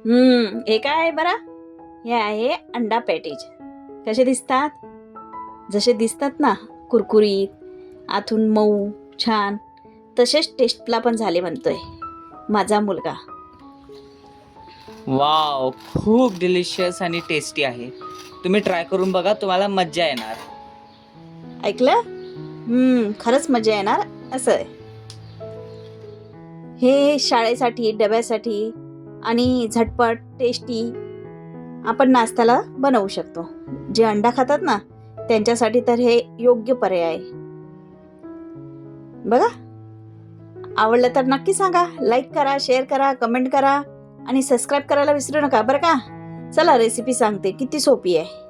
हे काय आहे बरा? हे आहे अंडा पॅटीज. कसे दिसतात? जसे दिसतात ना, कुरकुरीत, आतून मऊ, छान, तसेच टेस्टला पण झाले म्हणतोय माझा मुलगा. वाव, खूप डिलिशियस आणि टेस्टी आहे. तुम्ही ट्राय करून बघा, तुम्हाला मज्जा येणार. ऐकलं? खरंच मजा येणार. असं आहे. हे शाळेसाठी, डब्यासाठी आणि झटपट टेस्टी आपण नाश्त्याला बनवू शकतो. जे अंडा खातात ना, त्यांच्यासाठी तर हे योग्य पर्याय आहे. बघा, आवडलं तर नक्की सांगा. लाईक करा, शेअर करा, कमेंट करा आणि सबस्क्राईब करायला विसरू नका बरं का. चला रेसिपी सांगते, किती सोपी आहे.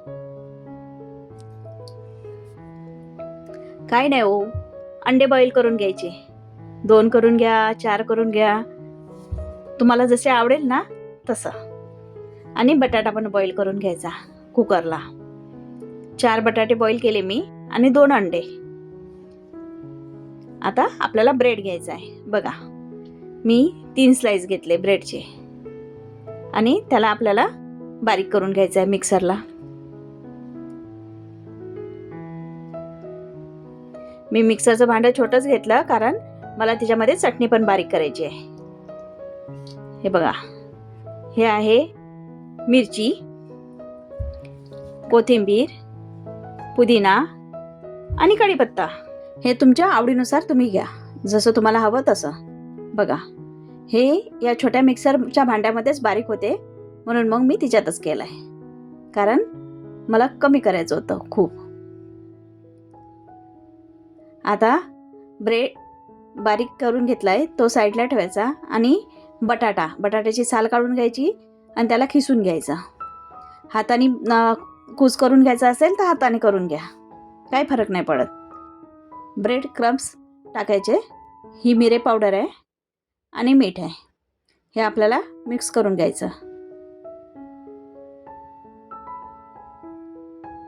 काय नाही हो, अंडे बॉईल करून घ्यायचे. 2 करून घ्या, 4 करून घ्या, तुम्हाला जसे आवडेल ना तसं. आणि बटाटा पण बॉईल करून घ्यायचा कुकरला. 4 बटाटे बॉईल केले मी आणि 2 अंडे. आता आपल्याला ब्रेड घ्यायचा आहे. बघा, मी 3 स्लाइस घेतले ब्रेडचे आणि त्याला आपल्याला बारीक करून घ्यायचं आहे मिक्सरला. मी मिक्सरचं भांडं छोटंच घेतलं कारण मला त्याच्यामध्ये चटणी पण बारीक करायची आहे. हे बघा, हे आहे मिरची, कोथिंबीर, पुदिना आणि कढीपत्ता. हे तुमच्या आवडीनुसार तुम्ही घ्या, जसं तुम्हाला हवं तसं. बघा, हे या छोट्या मिक्सरच्या भांड्यामध्येच बारीक होते, म्हणून मग मी तिच्यातच केलं आहे, कारण मला कमी करायचं होतं खूप. आता ब्रेड बारीक करून घेतलाय, तो साईडला ठेवायचा आणि बटाट्याची साल काढून घ्यायची आणि त्याला खिसून घ्यायचा. हाताने कूस करून घ्यायचा असेल तर हाताने करून घ्या, काही फरक नाही पडत. ब्रेड क्रम्स टाकायचे. ही मिरे पावडर आहे आणि मीठ आहे. हे आपल्याला मिक्स करून घ्यायचं.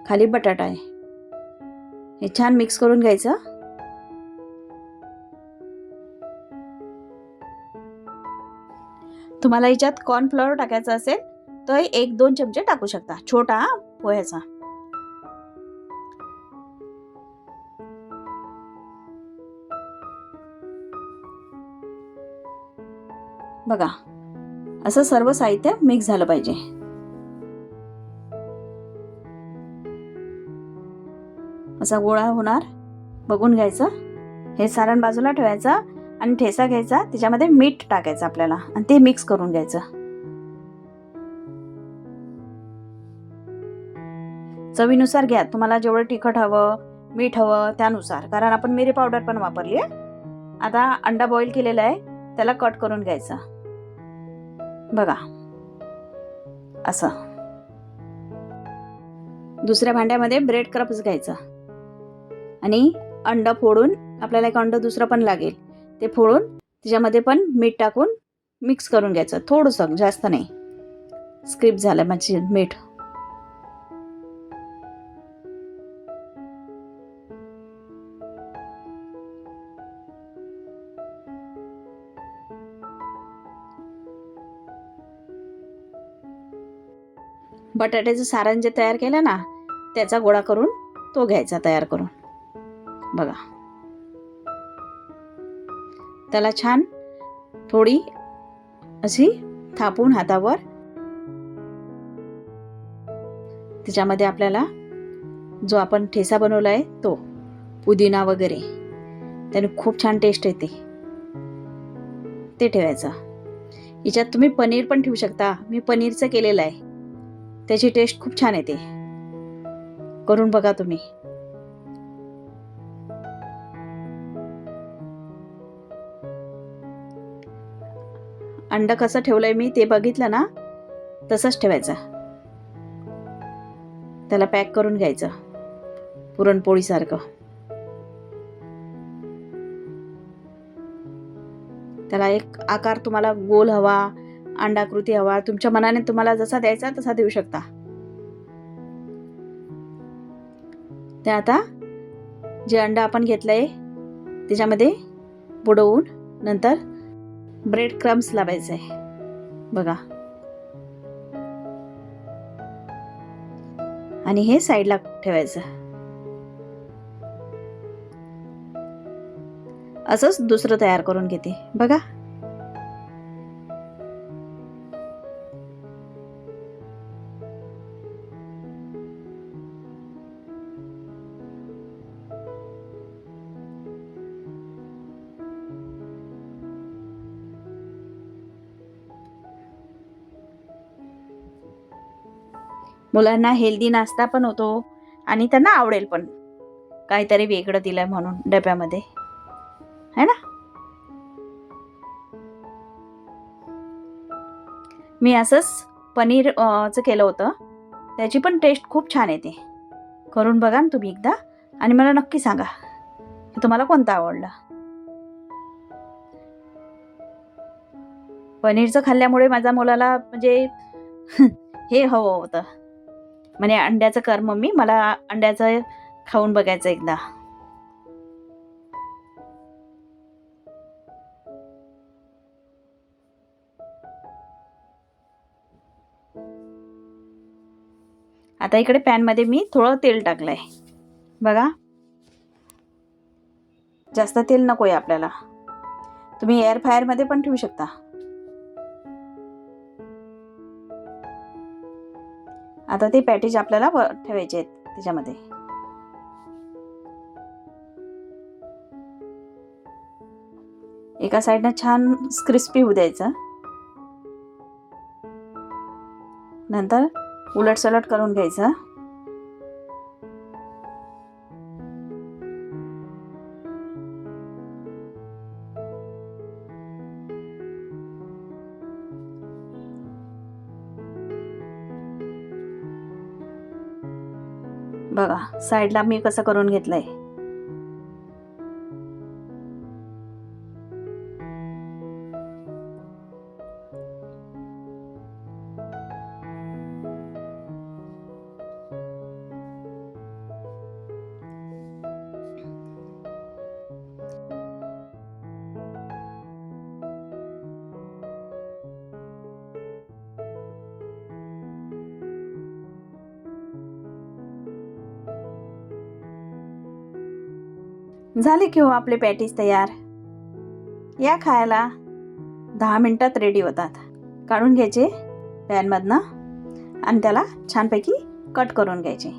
खाली बटाटा आहे. हे छान मिक्स करून घ्यायचं. तुम्हाला याच्यात कॉर्नफ्लॉवर टाकायचा असेल तर 1-2 चमचे टाकू शकता, छोटा पोह्याचा. बघा, असं सर्व साहित्य मिक्स झालं पाहिजे. असा गोळा होणार बघून घ्यायचं. हे सारण बाजूला ठेवायचं आणि ठेचा घ्यायचा, त्याच्यामध्ये मीठ टाकायचं आपल्याला आणि ते मिक्स करून घ्यायचं. चवीनुसार घ्या, तुम्हाला जेवढं तिखट हवं, मीठ हवं त्यानुसार, कारण आपण मिरी पावडर पण वापरली आहे. आता अंडा बॉईल केलेला आहे, त्याला कट करून घ्यायचा. बघा, असं. दुसऱ्या भांड्यामध्ये ब्रेड क्रम्स घ्यायचं आणि अंडा फोडून, आपल्याला एक अंडं दुसरं पण लागेल, ते फोडून त्याच्यामध्ये पण मीठ टाकून मिक्स करून घ्यायचं. थोडंसं, जास्त नाही. स्किप झालं माझी मीठ. बटाट्याचं सारण जे तयार केलं ना, त्याचा गोळा करून तो घ्यायचा तयार करून. बघा, त्याला छान थोडी अशी थापून हातावर, त्याच्यामध्ये आपल्याला जो आपण ठेचा बनवला आहे तो, पुदिना वगैरे, त्याने खूप छान टेस्ट येते, ते ठेवायचं. याच्यात तुम्ही पनीर पण ठेवू शकता. मी पनीरचं केलेलं आहे, त्याची टेस्ट खूप छान येते. करून बघा तुम्ही. अंड कसं ठेवलंय मी ते बघितलं ना, तसंच ठेवायचं. त्याला पॅक करून घ्यायचं पुरणपोळीसारखं. त्याला एक आकार तुम्हाला गोल हवा, अंडाकृती हवा, तुमच्या मनाने तुम्हाला जसा द्यायचा तसा देऊ शकता. ते आता जे अंडा आपण घेतलंय त्याच्यामध्ये बुडवून नंतर ब्रेड क्रम्स लावायचे. बघा, आणि हे साईडला ठेवायचं. असंच दुसरं तयार करून घेते बघा. मुलांना हेल्दी नाश्ता पण होतो आणि त्यांना आवडेल पण, काहीतरी वेगळं दिलंय म्हणून डब्यामध्ये, है ना. मी असंच पनीर चं केलं होतं, त्याची पण टेस्ट खूप छान येते. करून बघा ना तुम्ही एकदा आणि मला नक्की सांगा की तुम्हाला कोणतं आवडलं. पनीरचं खाल्ल्यामुळे माझ्या मुलाला म्हणजे हे हवं होतं, म्हणे अंड्याचं कर मम्मी, मला अंड्याचं खाऊन बघायचं एकदा. आता इकडे पॅनमध्ये मी थोडं तेल टाकलंय बघा. जास्त तेल नकोय आपल्याला, तुम्ही एअर फ्रायरमध्ये पण ठेवू शकता. आता ते पॅटीज आपल्याला ठेवायचे आहेत त्याच्यामध्ये. एका साईडनं छान क्रिस्पी होऊ द्यायचं, नंतर उलटसलट करून घ्यायचं. बघा साईडला मी कसं करून घेतलंय. झाले की हो आपले पॅटीस तयार. या खायला. 10 मिनिटात रेडी होतात. काढून घ्यायचे पॅनमधनं आणि त्याला छानपैकी कट करून घ्यायचे.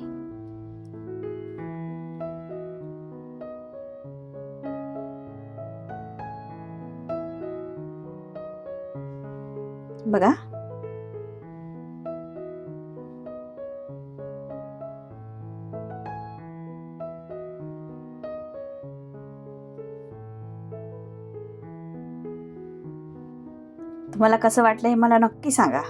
बघा तुम्हाला कसं वाटलं हे मला नक्की सांगा.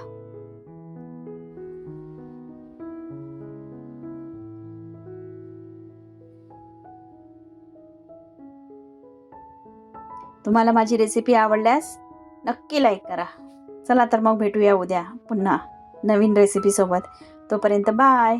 तुम्हाला माझी रेसिपी आवडल्यास नक्की लाईक करा. चला तर मग भेटूया उद्या पुन्हा नवीन रेसिपी सोबत. तोपर्यंत बाय.